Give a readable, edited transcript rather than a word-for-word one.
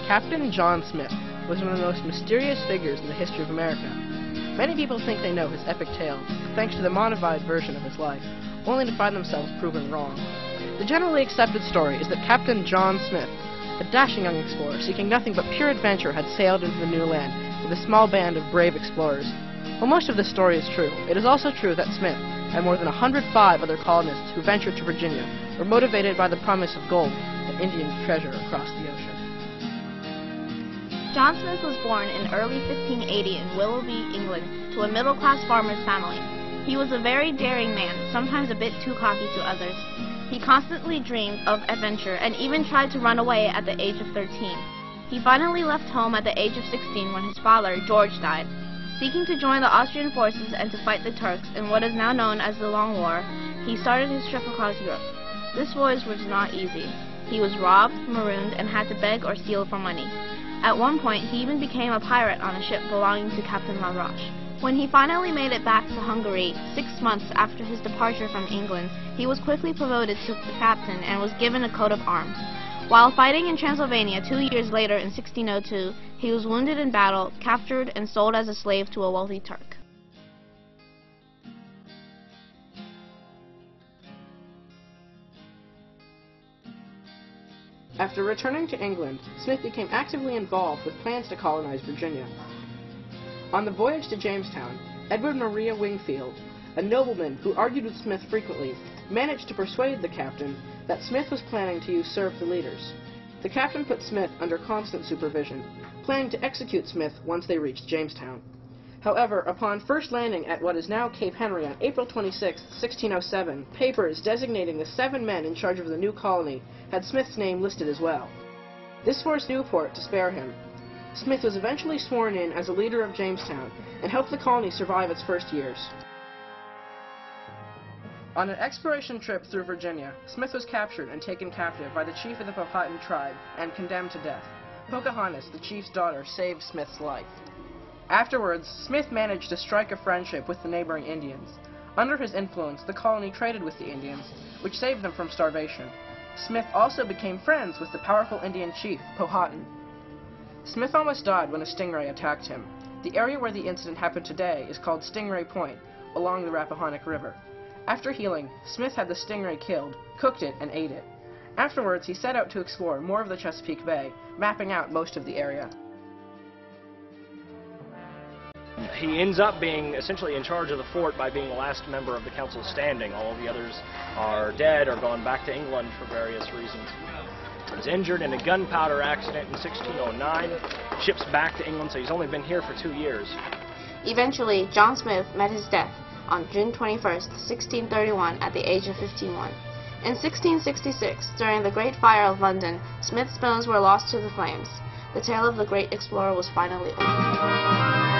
Captain John Smith was one of the most mysterious figures in the history of America. Many people think they know his epic tale, thanks to the modified version of his life, only to find themselves proven wrong. The generally accepted story is that Captain John Smith, a dashing young explorer seeking nothing but pure adventure, had sailed into the new land with a small band of brave explorers. While most of this story is true, it is also true that Smith and more than 105 other colonists who ventured to Virginia were motivated by the promise of gold and Indian treasure across the ocean. John Smith was born in early 1580 in Willoughby, England, to a middle-class farmer's family. He was a very daring man, sometimes a bit too cocky to others. He constantly dreamed of adventure and even tried to run away at the age of 13. He finally left home at the age of 16 when his father, George, died. Seeking to join the Austrian forces and to fight the Turks in what is now known as the Long War, he started his trip across Europe. This voyage was not easy. He was robbed, marooned, and had to beg or steal for money. At one point, he even became a pirate on a ship belonging to Captain La Roche. When he finally made it back to Hungary, 6 months after his departure from England, he was quickly promoted to captain and was given a coat of arms. While fighting in Transylvania 2 years later in 1602, he was wounded in battle, captured, and sold as a slave to a wealthy Turk. After returning to England, Smith became actively involved with plans to colonize Virginia. On the voyage to Jamestown, Edward Maria Wingfield, a nobleman who argued with Smith frequently, managed to persuade the captain that Smith was planning to usurp the leaders. The captain put Smith under constant supervision, planning to execute Smith once they reached Jamestown. However, upon first landing at what is now Cape Henry on April 26, 1607, papers designating the 7 men in charge of the new colony had Smith's name listed as well. This forced Newport to spare him. Smith was eventually sworn in as a leader of Jamestown and helped the colony survive its first years. On an exploration trip through Virginia, Smith was captured and taken captive by the chief of the Powhatan tribe and condemned to death. Pocahontas, the chief's daughter, saved Smith's life. Afterwards, Smith managed to strike a friendship with the neighboring Indians. Under his influence, the colony traded with the Indians, which saved them from starvation. Smith also became friends with the powerful Indian chief, Powhatan. Smith almost died when a stingray attacked him. The area where the incident happened today is called Stingray Point, along the Rappahannock River. After healing, Smith had the stingray killed, cooked it, and ate it. Afterwards, he set out to explore more of the Chesapeake Bay, mapping out most of the area. He ends up being essentially in charge of the fort by being the last member of the council standing. All of the others are dead or gone back to England for various reasons. He was injured in a gunpowder accident in 1609, ships back to England, so he's only been here for 2 years. Eventually, John Smith met his death on June 21, 1631, at the age of 51. In 1666, during the Great Fire of London, Smith's bones were lost to the flames. The tale of the great explorer was finally over.